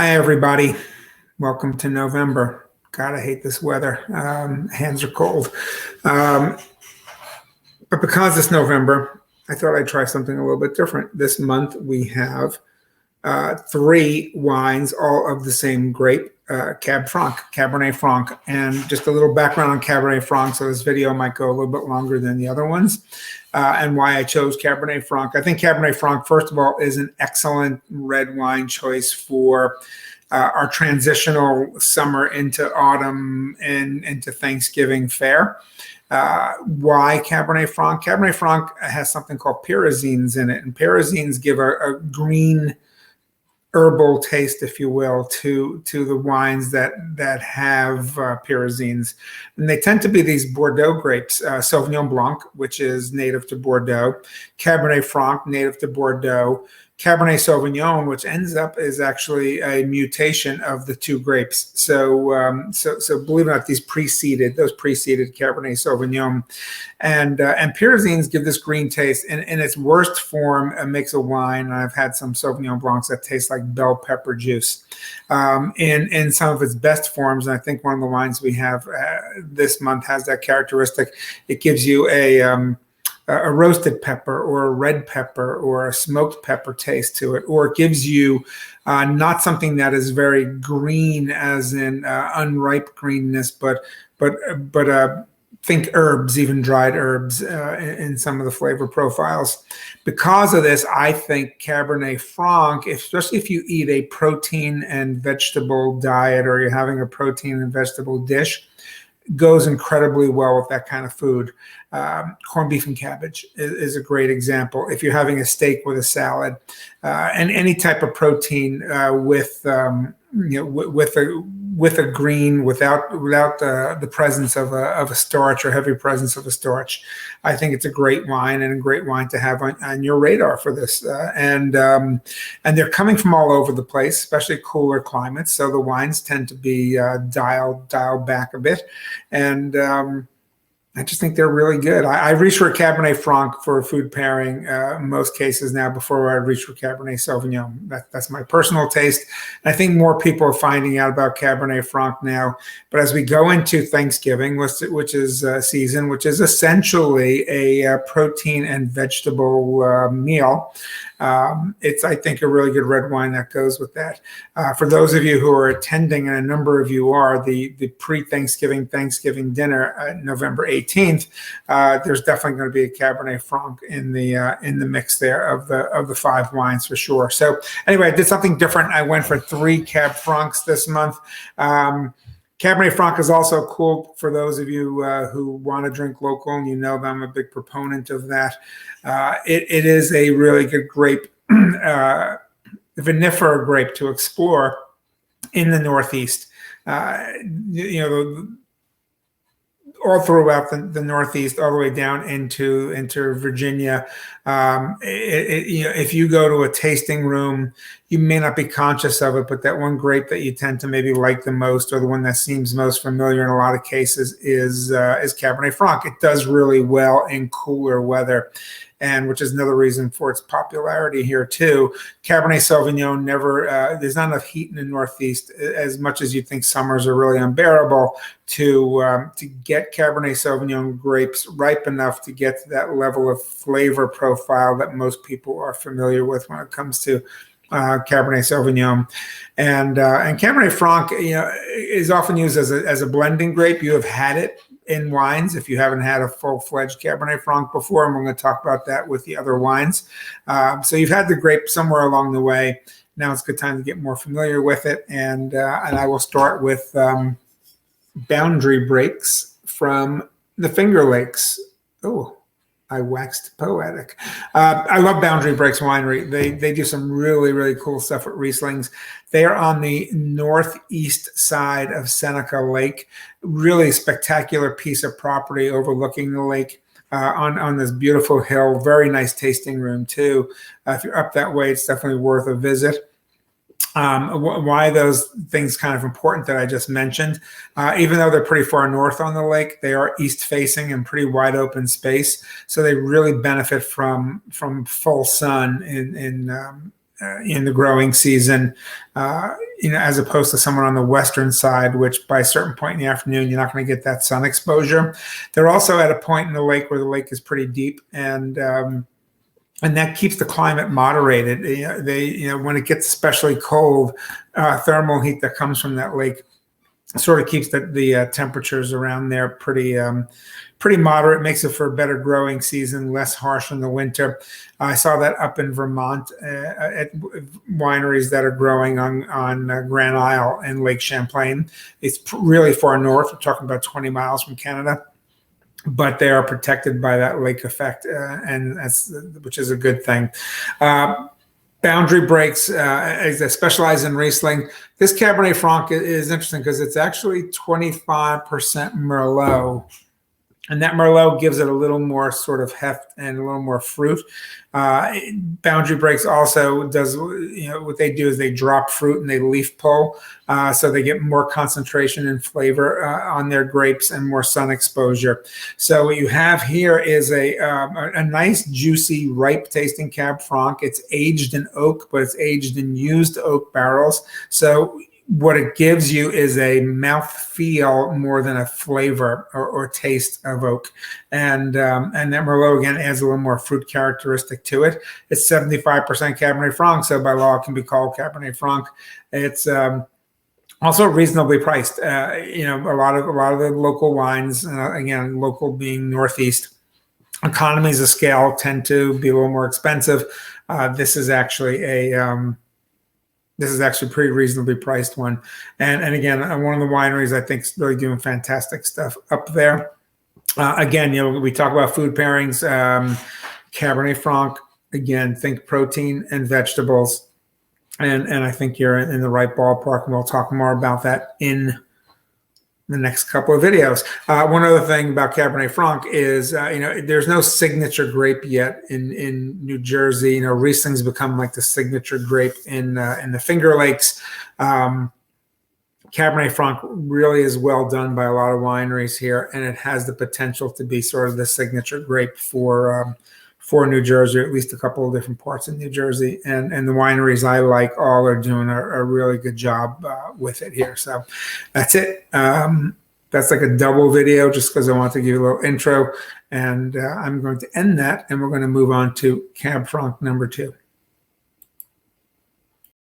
Hi, everybody. Welcome to November. God, I hate this weather. Hands are cold. Um, but because it's November, I thought I'd try something a little bit different. This month we have three wines, all of the same grape, Cabernet Franc. And just a little background on Cabernet Franc, so this video might go a little bit longer than the other ones, and why I chose Cabernet Franc. I think Cabernet Franc, first of all, is an excellent red wine choice for our transitional summer into autumn and into Thanksgiving fare. Why Cabernet Franc? Cabernet Franc has something called pyrazines in it, and pyrazines give a green herbal taste, if you will, to the wines that have pyrazines. And they tend to be these Bordeaux grapes, Sauvignon Blanc, which is native to Bordeaux, Cabernet Franc, native to Bordeaux, Cabernet Sauvignon, which ends up is actually a mutation of the two grapes. So, so believe it or not, those preceded Cabernet Sauvignon, and pyrazines give this green taste. In its worst form, it makes a wine. And I've had some Sauvignon Blancs that taste like bell pepper juice. In some of its best forms, and I think one of the wines we have this month has that characteristic. It gives you a roasted pepper or a red pepper or a smoked pepper taste to it, or it gives you not something that is very green, as in unripe greenness, but think herbs, even dried herbs in some of the flavor profiles. Because of this, I think Cabernet Franc, especially if you eat a protein and vegetable diet or you're having a protein and vegetable dish, goes incredibly well with that kind of food. Corned beef and cabbage is a great example. If you're having a steak with a salad, and any type of protein with a green, without the presence of a starch or heavy presence of a starch, I think it's a great wine, and a great wine to have on your radar for this. And they're coming from all over the place, especially cooler climates. So the wines tend to be dialed back a bit, and I just think they're really good. I reach for Cabernet Franc for food pairing most cases now before I reach for Cabernet Sauvignon. That's my personal taste. And I think more people are finding out about Cabernet Franc now. But as we go into Thanksgiving, which is season, which is essentially a protein and vegetable meal, it's, I think, a really good red wine that goes with that. For those of you who are attending, and a number of you are, the pre-Thanksgiving Thanksgiving dinner, November 18th, there's definitely going to be a Cabernet Franc in the mix there of the five wines for sure. So anyway, I did something different. I went for 3 Cab Francs this month. Cabernet Franc is also cool for those of you who want to drink local, and you know that I'm a big proponent of that. It is a really good grape, vinifera grape to explore in the Northeast. All throughout the Northeast, all the way down into Virginia. If you go to a tasting room, you may not be conscious of it, but that one grape that you tend to maybe like the most, or the one that seems most familiar in a lot of cases, is Cabernet Franc. It does really well in cooler weather, and which is another reason for its popularity here too. Cabernet Sauvignon there's not enough heat in the Northeast, as much as you think summers are really unbearable, to get Cabernet Sauvignon grapes ripe enough to get to that level of flavor profile that most people are familiar with when it comes to Cabernet Sauvignon. And Cabernet Franc, is often used as a blending grape. You have had it in wines if you haven't had a full-fledged Cabernet Franc before, and we're going to talk about that with the other wines. So you've had the grape somewhere along the way. Now it's a good time to get more familiar with it, and I will start with Boundary Breaks from the Finger Lakes. Oh, I waxed poetic. I love Boundary Breaks Winery. They do some really, really cool stuff with Rieslings. They are on the northeast side of Seneca Lake. Really spectacular piece of property overlooking the lake on this beautiful hill. Very nice tasting room too. If you're up that way, it's definitely worth a visit. Why those things kind of important that I just mentioned, even though they're pretty far north on the lake, they are east facing and pretty wide open space. So they really benefit from full sun in the growing season, as opposed to someone on the western side, which by a certain point in the afternoon, you're not going to get that sun exposure. They're also at a point in the lake where the lake is pretty deep, and that keeps the climate moderated. When it gets especially cold, thermal heat that comes from that lake sort of keeps the temperatures around there pretty moderate, makes it for a better growing season, less harsh in the winter. I saw that up in Vermont at wineries that are growing on Grand Isle and Lake Champlain. It's really far north. We're talking about 20 miles from Canada, but they are protected by that lake effect, which is a good thing. Boundary breaks, as they specialize in Riesling. This Cabernet Franc is interesting because it's actually 25% Merlot. And that Merlot gives it a little more sort of heft and a little more fruit. Boundary breaks also does, what they do is they drop fruit and they leaf pull. So they get more concentration and flavor on their grapes and more sun exposure. So what you have here is a nice, juicy, ripe tasting Cab Franc. It's aged in oak, but it's aged in used oak barrels. So what it gives you is a mouth feel more than a flavor or taste of oak. And that Merlot, again, adds a little more fruit characteristic to it. It's 75% Cabernet Franc, so by law it can be called Cabernet Franc. It's also reasonably priced. A lot of the local wines, again, local being Northeast, economies of scale tend to be a little more expensive. This is actually a pretty reasonably priced one. And again, one of the wineries I think is really doing fantastic stuff up there. Again, we talk about food pairings. Cabernet Franc, again, think protein and vegetables. And I think you're in the right ballpark, and we'll talk more about that in the next couple of videos. One other thing about Cabernet Franc is, there's no signature grape yet in New Jersey. Riesling's become like the signature grape in the Finger Lakes. Cabernet Franc really is well done by a lot of wineries here, and it has the potential to be sort of the signature grape for New Jersey, or at least a couple of different parts of New Jersey. And the wineries I like all are doing a really good job with it here. So that's it. That's like a double video just because I want to give you a little intro. And I'm going to end that, and we're going to move on to Cab Franc number 2.